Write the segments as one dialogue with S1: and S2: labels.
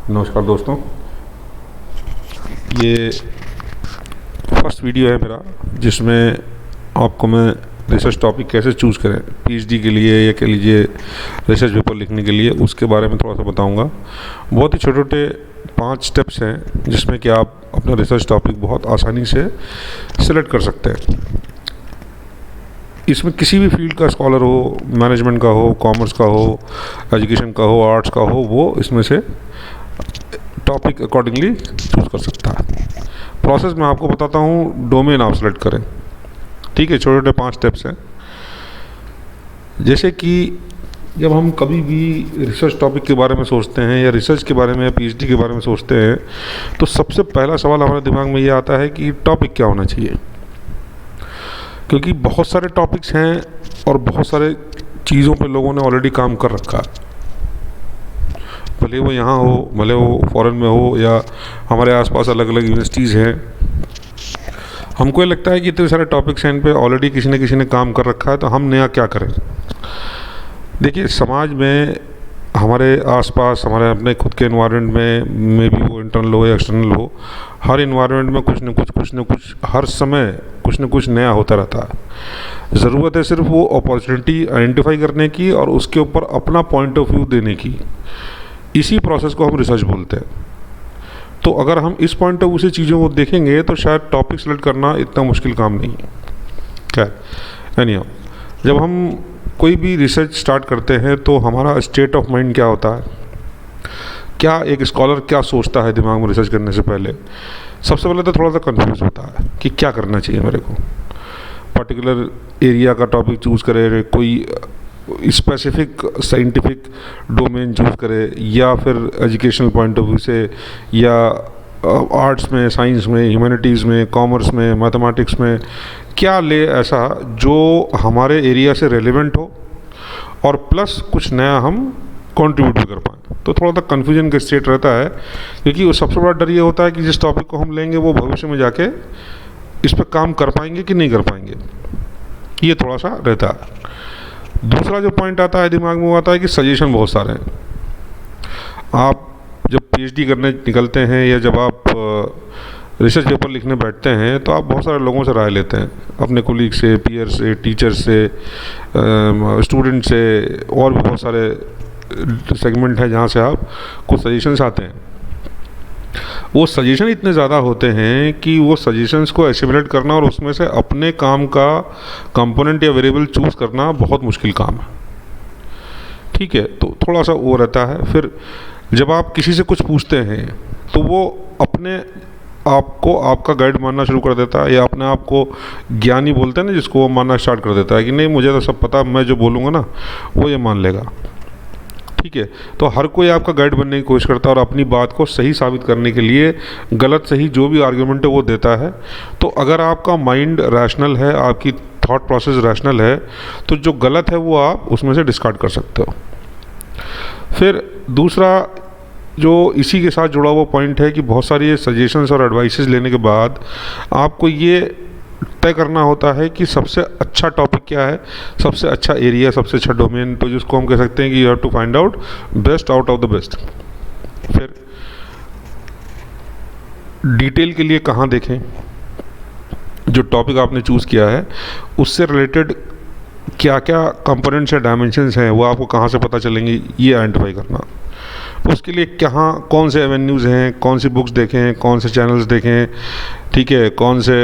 S1: नमस्कार दोस्तों, ये फर्स्ट वीडियो है मेरा जिसमें आपको मैं रिसर्च टॉपिक कैसे चूज़ करें पीएचडी के लिए या कह लीजिए रिसर्च पेपर लिखने के लिए, उसके बारे में थोड़ा सा बताऊंगा। बहुत ही छोटे छोटे 5 स्टेप्स हैं जिसमें कि आप अपना रिसर्च टॉपिक बहुत आसानी से सिलेक्ट कर सकते हैं। इसमें किसी भी फील्ड का स्कॉलर हो, मैनेजमेंट का हो, कॉमर्स का हो, एजुकेशन का हो, आर्ट्स का हो, वो इसमें से टॉपिक अकॉर्डिंगली चूज़ कर सकता है। प्रोसेस मैं आपको बताता हूँ, डोमेन आप सेलेक्ट करें। ठीक है, छोटे छोटे 5 स्टेप्स हैं। जैसे कि जब हम कभी भी रिसर्च टॉपिक के बारे में सोचते हैं या रिसर्च के बारे में या पीएचडी के बारे में सोचते हैं तो सबसे पहला सवाल हमारे दिमाग में ये आता है कि टॉपिक क्या होना चाहिए, क्योंकि बहुत सारे टॉपिक्स हैं और बहुत सारे चीज़ों पे लोगों ने ऑलरेडी काम कर रखा है। भले वो यहाँ हो, भले वो फॉरेन में हो या हमारे आसपास अलग अलग यूनिवर्सिटीज़ हैं, हमको ये लगता है कि इतने सारे टॉपिक्स हैं, इन पे ऑलरेडी किसी न किसी ने काम कर रखा है, तो हम नया क्या करें। देखिए, समाज में हमारे आसपास, हमारे अपने खुद के एनवायरनमेंट में भी वो इंटरनल हो या एक्सटर्नल हो, हर इन्वायरमेंट में कुछ न कुछ हर समय कुछ न कुछ नया होता रहता है। ज़रूरत है सिर्फ वो अपॉर्चुनिटी आइडेंटिफाई करने की और उसके ऊपर अपना पॉइंट ऑफ व्यू देने की। इसी प्रोसेस को हम रिसर्च बोलते हैं। तो अगर हम इस पॉइंट ऑफ व्यू से चीज़ों को देखेंगे तो शायद टॉपिक सेलेक्ट करना इतना मुश्किल काम नहीं है। खैर, एनीहाउ, जब हम कोई भी रिसर्च स्टार्ट करते हैं तो हमारा स्टेट ऑफ माइंड क्या होता है, क्या एक स्कॉलर क्या सोचता है दिमाग में रिसर्च करने से पहले। सबसे पहले तो थोड़ा सा कंफ्यूज होता है कि क्या करना चाहिए मेरे को। पर्टिकुलर एरिया का टॉपिक चूज़ करे, कोई स्पेसिफिक साइंटिफिक डोमेन चूज़ करे, या फिर एजुकेशनल पॉइंट ऑफ व्यू से, या आर्ट्स में, साइंस में, ह्यूमैनिटीज़ में, कॉमर्स में, मैथमेटिक्स में, क्या ले ऐसा जो हमारे एरिया से रेलेवेंट हो और प्लस कुछ नया हम कंट्रीब्यूट भी कर पाएँ। तो थोड़ा सा कन्फ्यूजन का स्टेट रहता है, क्योंकि वो सबसे बड़ा डर ये होता है कि जिस टॉपिक को हम लेंगे वो भविष्य में जाके इस पर काम कर पाएंगे कि नहीं कर पाएंगे, ये थोड़ा सा रहता है। दूसरा जो पॉइंट आता है दिमाग में वो आता है कि सजेशन बहुत सारे हैं। आप जब पीएचडी करने निकलते हैं या जब आप रिसर्च पेपर लिखने बैठते हैं तो आप बहुत सारे लोगों से राय लेते हैं, अपने कोलीग से, पीयर से, टीचर से, स्टूडेंट से, और भी बहुत सारे सेगमेंट हैं जहाँ से आप कुछ सजेशंस आते हैं। वो सजेशन इतने ज़्यादा होते हैं कि वो सजेशंस को एसिमुलेट करना और उसमें से अपने काम का कंपोनेंट या वेरिएबल चूज़ करना बहुत मुश्किल काम है। ठीक है, तो थोड़ा सा वो रहता है। फिर जब आप किसी से कुछ पूछते हैं तो वो अपने आपको आपका गाइड मानना शुरू कर देता है, या अपने आप को ज्ञानी बोलते हैं ना, जिसको वो मानना स्टार्ट कर देता है कि नहीं, मुझे तो सब पता, मैं जो बोलूँगा ना वो ये मान लेगा। ठीक है, तो हर कोई आपका गाइड बनने की कोशिश करता है और अपनी बात को सही साबित करने के लिए गलत सही जो भी आर्गुमेंट है वो देता है। तो अगर आपका माइंड रैशनल है, आपकी थॉट प्रोसेस रैशनल है, तो जो गलत है वो आप उसमें से डिस्कार्ड कर सकते हो। फिर दूसरा जो इसी के साथ जुड़ा हुआ पॉइंट है कि बहुत सारी सजेशंस और एडवाइसेस लेने के बाद आपको ये तय करना होता है कि सबसे अच्छा टॉपिक क्या है, सबसे अच्छा एरिया, सबसे अच्छा डोमेन, तो जिसको हम कह सकते हैं कि you have to find out best out of the best. फिर डिटेल के लिए कहाँ देखें, जो टॉपिक आपने चूज़ किया है उससे रिलेटेड क्या क्या कंपोनेंट्स या डायमेंशंस हैं वो आपको कहाँ से पता चलेंगे, ये आइडेंटिफाई करना। उसके लिए कहाँ, कौन से एवेन्यूज़ हैं, कौन सी बुक्स देखें, कौन से चैनल्स देखें, ठीक है, कौन से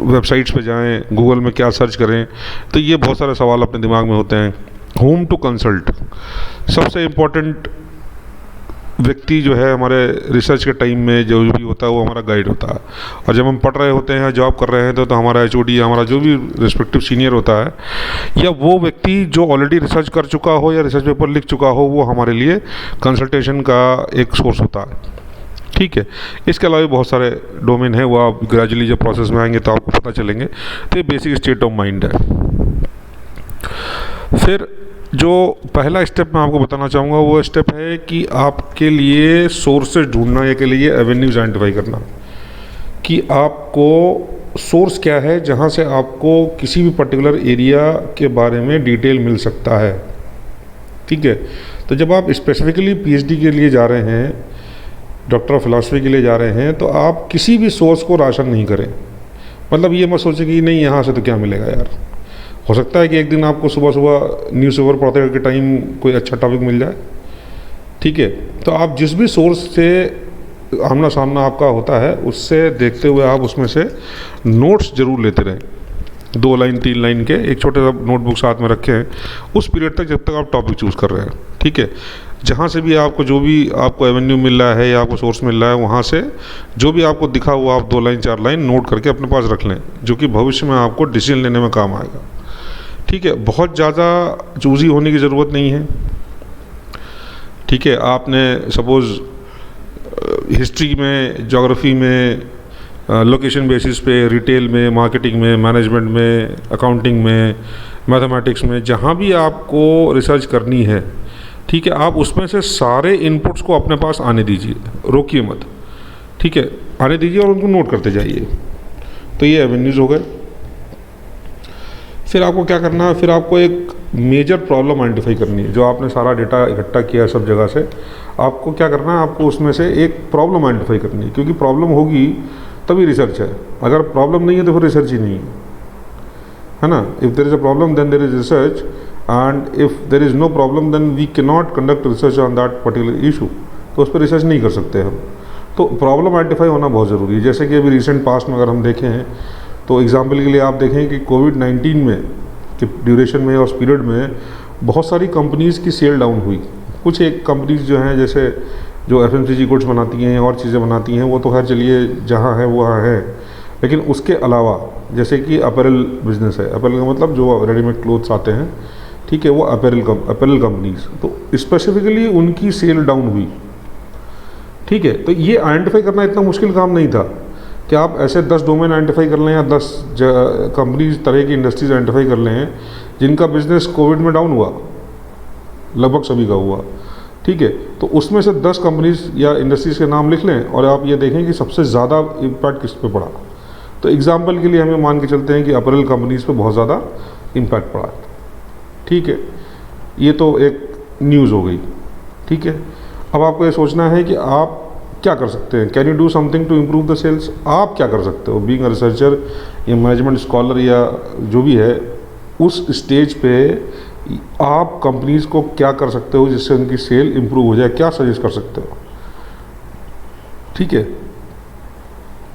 S1: वेबसाइट्स पे जाएं, गूगल में क्या सर्च करें। तो ये बहुत सारे सवाल अपने दिमाग में होते हैं। होम टू कंसल्ट, सबसे इम्पोर्टेंट व्यक्ति जो है हमारे रिसर्च के टाइम में जो भी होता है वो हमारा गाइड होता है। और जब हम पढ़ रहे होते हैं, जॉब कर रहे हैं, तो हमारा एचओडी, हमारा जो भी रिस्पेक्टिव सीनियर होता है, या वो व्यक्ति जो ऑलरेडी रिसर्च कर चुका हो या रिसर्च पेपर लिख चुका हो, वो हमारे लिए कंसल्टेशन का एक सोर्स होता है। ठीक है, इसके अलावा भी बहुत सारे डोमेन हैं, वो आप ग्रेजुअली जब प्रोसेस में आएंगे तो आपको पता चलेंगे। तो ये बेसिक स्टेट ऑफ माइंड है। फिर जो पहला स्टेप मैं आपको बताना चाहूँगा वो स्टेप है कि आपके लिए सोर्सेज ढूंढना, या के लिए एवेन्यूज आइडेंटिफाई करना कि आपको सोर्स क्या है जहाँ से आपको किसी भी पर्टिकुलर एरिया के बारे में डिटेल मिल सकता है। ठीक है, तो जब आप स्पेसिफिकली पीएचडी के लिए जा रहे हैं, डॉक्टर ऑफ फिलॉसफी के लिए जा रहे हैं, तो आप किसी भी सोर्स को राशन नहीं करें। मतलब ये मत सोचें कि नहीं यहाँ से तो क्या मिलेगा यार। हो सकता है कि एक दिन आपको सुबह सुबह न्यूज़पेपर पढ़ते के टाइम कोई अच्छा टॉपिक मिल जाए, ठीक है। तो आप जिस भी सोर्स से आमना सामना आपका होता है उससे देखते हुए आप उसमें से नोट्स ज़रूर लेते रहें। 2 लाइन 3 लाइन के एक छोटे सा नोटबुक साथ में रखें उस पीरियड तक जब तक आप टॉपिक चूज़ कर रहे हैं, ठीक है। जहाँ से भी आपको जो भी आपको एवेन्यू मिल रहा है या आपको सोर्स मिल रहा है, वहाँ से जो भी आपको दिखा हुआ आप 2 लाइन 4 लाइन नोट करके अपने पास रख लें, जो कि भविष्य में आपको डिसीजन लेने में काम आएगा, ठीक है। बहुत ज़्यादा चूज़ी होने की ज़रूरत नहीं है, ठीक है। आपने सपोज़ हिस्ट्री में, ज्योग्राफी में, लोकेशन बेसिस पे, रिटेल में, मार्केटिंग में, मैनेजमेंट में, अकाउंटिंग में, मैथमेटिक्स में, जहाँ भी आपको रिसर्च करनी है, ठीक है, आप उसमें से सारे इनपुट्स को अपने पास आने दीजिए, रोकिए मत, ठीक है। आने दीजिए और उनको नोट करते जाइए। तो ये एवेन्यूज़ हो गए। फिर आपको क्या करना है, फिर आपको एक मेजर प्रॉब्लम आइडेंटिफाई करनी है। जो आपने सारा डेटा इकट्ठा किया सब जगह से, आपको क्या करना है, आपको उसमें से एक प्रॉब्लम आइडेंटिफाई करनी है, क्योंकि प्रॉब्लम होगी तभी रिसर्च है। अगर प्रॉब्लम नहीं है तो फिर रिसर्च ही नहीं है ना। If there is a problem then there is research, and if there is no problem then we can not conduct research on that particular issue. तो उस पर रिसर्च नहीं कर सकते हम। तो प्रॉब्लम आइडेंटिफाई होना बहुत ज़रूरी है। जैसे कि अभी रिसेंट पास्ट में अगर हम देखें हैं, तो एग्जाम्पल के लिए आप देखें कि कोविड-19 में के ड्यूरेशन में और उस पीरियड में बहुत सारी कंपनीज़ की सेल डाउन हुई। कुछ एक कंपनीज़ जो हैं, जैसे जो एफएमसीजी गुड्स बनाती हैं और चीज़ें बनाती हैं, वो तो खैर चलिए जहाँ है वहाँ है, लेकिन उसके अलावा जैसे कि अपैरल बिजनेस है, अपैरल का मतलब जो रेडीमेड क्लोथ्स आते हैं, ठीक है, वो अपैरल कंपनीज़, तो स्पेसिफिकली उनकी सेल डाउन हुई, ठीक है। तो ये आइडेंटिफाई करना इतना मुश्किल काम नहीं था कि आप ऐसे 10 डोमेन आइडेंटिफाई कर लें या 10 कंपनीज तरह की इंडस्ट्रीज आइडेंटिफाई कर लें जिनका बिजनेस कोविड में डाउन हुआ, लगभग सभी का हुआ, ठीक है। तो उसमें से 10 कंपनीज या इंडस्ट्रीज़ के नाम लिख लें और आप ये देखें कि सबसे ज़्यादा इम्पैक्ट किस पे पड़ा। तो एग्जांपल के लिए हमें मान के चलते हैं कि अपैरल कंपनीज़ पे बहुत ज़्यादा इम्पैक्ट पड़ा, ठीक है। ये तो एक न्यूज़ हो गई, ठीक है। अब आपको ये सोचना है कि आप क्या कर सकते हैं। Can you do something to improve the sales. आप क्या कर सकते हो बीइंग अ रिसर्चर या मैनेजमेंट स्कॉलर या जो भी है, उस स्टेज पे आप कंपनीज़ को क्या कर सकते हो जिससे उनकी सेल इम्प्रूव हो जाए, क्या सजेस्ट कर सकते हो, ठीक है।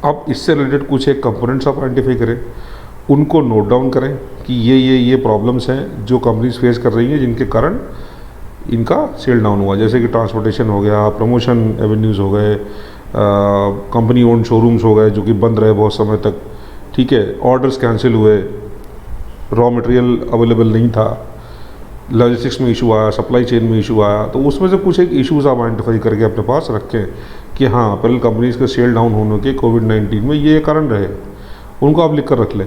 S1: अब इससे रिलेटेड कुछ एक कंपोनेंट्स आप आइडेंटिफाई करें, उनको नोट डाउन करें कि ये प्रॉब्लम्स हैं जो कंपनीज फेस कर रही हैं जिनके कारण इनका सेल डाउन हुआ। जैसे कि ट्रांसपोर्टेशन हो गया, प्रमोशन एवेन्यूज़ हो गए, कंपनी ओन शोरूम्स हो गए जो कि बंद रहे बहुत समय तक, ठीक है। ऑर्डर्स कैंसिल हुए, रॉ मटेरियल अवेलेबल नहीं था, लॉजिस्टिक्स में इशू आया, सप्लाई चेन में इशू आया। तो उसमें से कुछ एक इश्यूज़ आप आइडेंटिफाई करके अपने पास रखें कि हाँ, अपैरल कंपनीज़ के सेल डाउन होने के कोविड-19 में ये कारण रहे, उनको आप लिख कर रख लें।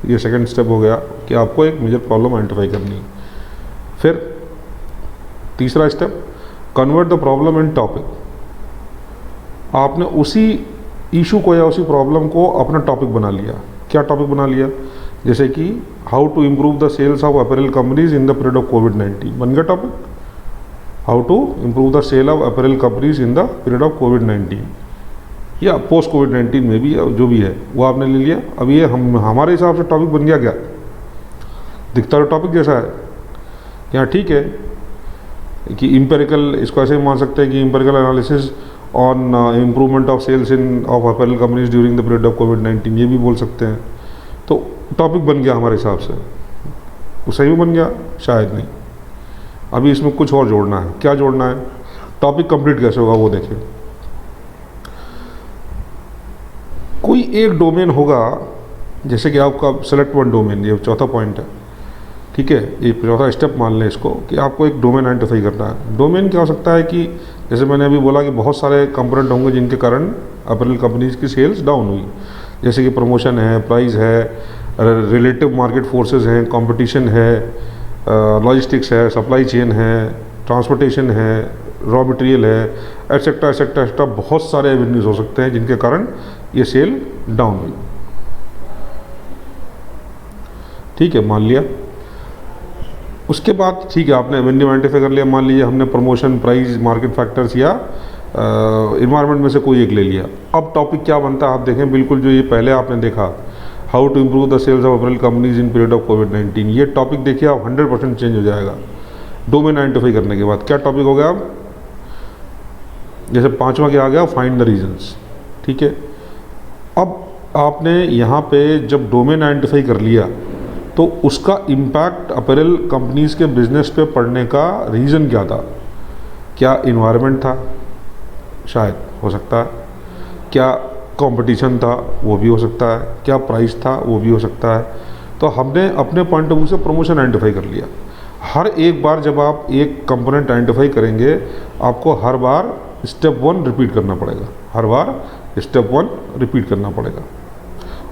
S1: ये सेकंड स्टेप हो गया कि आपको एक मेजर प्रॉब्लम आइडेंटिफाई करनी है। फिर तीसरा step, convert the problem in topic. आपने उसी इशू को या उसी प्रॉब्लम को अपना टॉपिक बना लिया। क्या टॉपिक बना लिया? जैसे कि how to improve the sales of apparel companies in the period of कोविड-19 बन गया topic. How to improve the sale of apparel companies in the period of कोविड-19 या पोस्ट कोविड-19 में भी जो भी है वो आपने ले लिया। अब ये हमारे हिसाब से टॉपिक बन गया क्या? दिखता तो टॉपिक जैसा है क्या? ठीक है कि इम्पेरिकल, इसको ऐसे मान सकते हैं कि empirical analysis on improvement of sales in of apparel companies during the period of कोविड-19, ये भी बोल सकते हैं। तो टॉपिक बन गया हमारे हिसाब से। वो सही में बन गया? शायद नहीं। अभी इसमें कुछ और जोड़ना है। क्या जोड़ना है? टॉपिक कंप्लीट कैसे होगा वो देखिए। कोई एक डोमेन होगा, जैसे कि आपका सेलेक्ट वन डोमेन, ये चौथा पॉइंट है, ठीक है। ये चौथा स्टेप मान लें इसको कि आपको एक डोमेन आइडेंटिफाई करना है। डोमेन क्या हो सकता है कि जैसे मैंने अभी बोला कि बहुत सारे कंपोनेंट होंगे जिनके कारण अपैरल कंपनीज की सेल्स डाउन हुई, जैसे कि प्रमोशन है, प्राइस है, रिलेटिव मार्केट फोर्सेस हैं, कंपटीशन है, लॉजिस्टिक्स है, सप्लाई चेन है, ट्रांसपोर्टेशन है, रॉ मटेरियल है, एटसेट्रा एटसेट्रा एटसेट्रा। बहुत सारे एवेन्यूज हो सकते हैं जिनके कारण ये सेल डाउन हुई, ठीक है, मान लिया। उसके बाद ठीक है, आपने वेन्यू आइडेंटिफाई कर लिया, मान लीजिए हमने प्रमोशन, प्राइस, मार्केट फैक्टर्स या इन्वायरमेंट में से कोई एक ले लिया। अब टॉपिक क्या बनता है आप देखें, बिल्कुल जो ये पहले आपने देखा, how to improve the sales of apparel companies in period of कोविड-19, ये टॉपिक देखिए आप 100% चेंज हो जाएगा डोमेन आइडेंटिफाई करने के बाद। क्या टॉपिक हो गया, जैसे 5वां क्या आ गया, फाइंड द रीजंस। ठीक है, अब आपने यहाँ पे जब डोमेन आइडेंटिफाई कर लिया तो उसका इम्पैक्ट अपरेल कंपनीज के बिजनेस पे पड़ने का रीज़न क्या था। क्या इन्वायरमेंट था, शायद हो सकता है, क्या कंपटीशन था, वो भी हो सकता है, क्या प्राइस था, वो भी हो सकता है। तो हमने अपने पॉइंट ऑफ व्यू से प्रमोशन आइडेंटिफाई कर लिया। हर एक बार जब आप एक कंपोनेंट आइडेंटिफाई करेंगे, आपको हर बार स्टेप 1 रिपीट करना पड़ेगा, हर बार स्टेप 1 रिपीट करना पड़ेगा।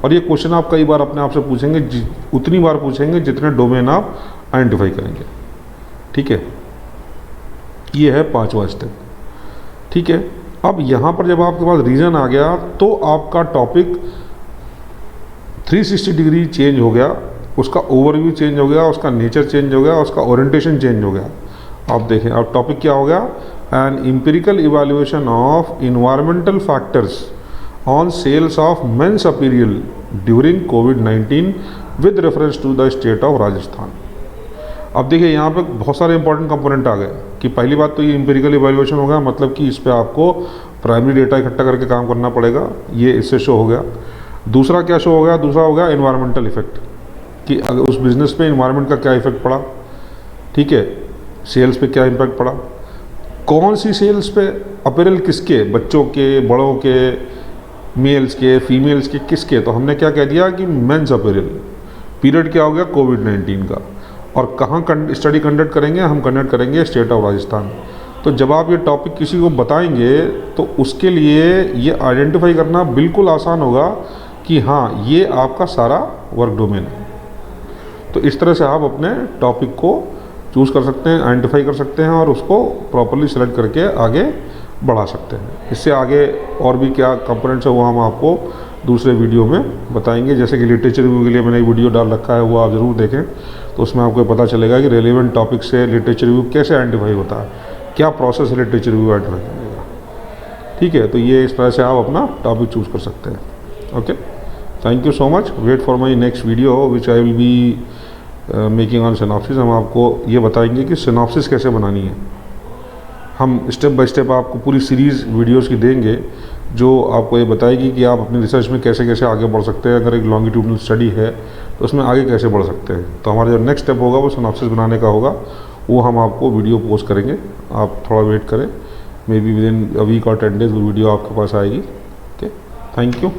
S1: और ये क्वेश्चन आप कई बार अपने आप से पूछेंगे, उतनी बार पूछेंगे जितने डोमेन आप आइडेंटिफाई करेंगे। ठीक है, ये है 5वां स्टेप। ठीक है, अब यहाँ पर जब आपके पास रीज़न आ गया तो आपका टॉपिक 360 डिग्री चेंज हो गया, उसका ओवरव्यू चेंज हो गया, उसका नेचर चेंज हो गया, उसका ओरिएंटेशन चेंज हो गया। आप देखें, अब टॉपिक क्या हो गया, an empirical evaluation of environmental factors on sales of men's apparel during कोविड-19 with reference to the state of Rajasthan. अब देखिए यहाँ पे बहुत सारे इंपॉर्टेंट कंपोनेंट आ गए कि पहली बात तो ये एम्पिरिकल इवैल्यूएशन होगा, मतलब कि इस पे आपको प्राइमरी डेटा इकट्ठा करके काम करना पड़ेगा, ये इससे शो हो गया। दूसरा क्या शो हो गया, दूसरा हो गया एनवायरमेंटल इफेक्ट, कि अगर उस बिज़नेस पे इन्वायरमेंट का क्या इफेक्ट पड़ा। ठीक है, सेल्स पे क्या इम्पैक्ट पड़ा, कौन सी सेल्स पे, अपैरल किसके, बच्चों के, बड़ों के, मेल्स के, फीमेल्स के, किसके। तो हमने क्या कह दिया कि मेंस अपैरल। पीरियड क्या हो गया, कोविड-19 का। और कहाँ स्टडी कंडक्ट करेंगे, हम कंडक्ट करेंगे स्टेट ऑफ राजस्थान। तो जब आप ये टॉपिक किसी को बताएंगे तो उसके लिए ये आइडेंटिफाई करना बिल्कुल आसान होगा कि हाँ, ये आपका सारा वर्क डोमेन है। तो इस तरह से आप अपने टॉपिक को चूज़ कर सकते हैं, आइडेंटिफाई कर सकते हैं और उसको प्रॉपरली सेलेक्ट करके आगे बढ़ा सकते हैं। इससे आगे और भी क्या कंपोनेंट्स है वो हम आपको दूसरे वीडियो में बताएंगे। जैसे कि लिटरेचर रिव्यू के लिए मैंने एक वीडियो डाल रखा है, वो आप ज़रूर देखें, तो उसमें आपको पता चलेगा कि रेलेवेंट टॉपिक से लिटरेचर रिव्यू कैसे आइडेंटिफाई होता है, क्या प्रोसेस है लिटरेचर रिव्यू आइडेंटिफाई करने का। ठीक है, तो ये इस तरह से आप अपना टॉपिक चूज़ कर सकते हैं। Okay, thank you so much. Wait for my next video which I will be making on synopsis. हम आपको ये बताएंगे कि सिनॉप्सिस कैसे बनानी है। हम स्टेप बाय स्टेप आपको पूरी सीरीज़ वीडियोस की देंगे जो आपको ये बताएगी कि आप अपनी रिसर्च में कैसे कैसे आगे बढ़ सकते हैं। अगर एक लॉन्गिट्यूडनल स्टडी है तो उसमें आगे कैसे बढ़ सकते हैं। तो हमारा जो नेक्स्ट स्टेप होगा वो सिनॉप्सिस बनाने का होगा, वो हम आपको वीडियो पोस्ट करेंगे। आप थोड़ा वेट करें, maybe within a week और 10 डेज वो वीडियो आपके पास आएगी। Okay, thank you.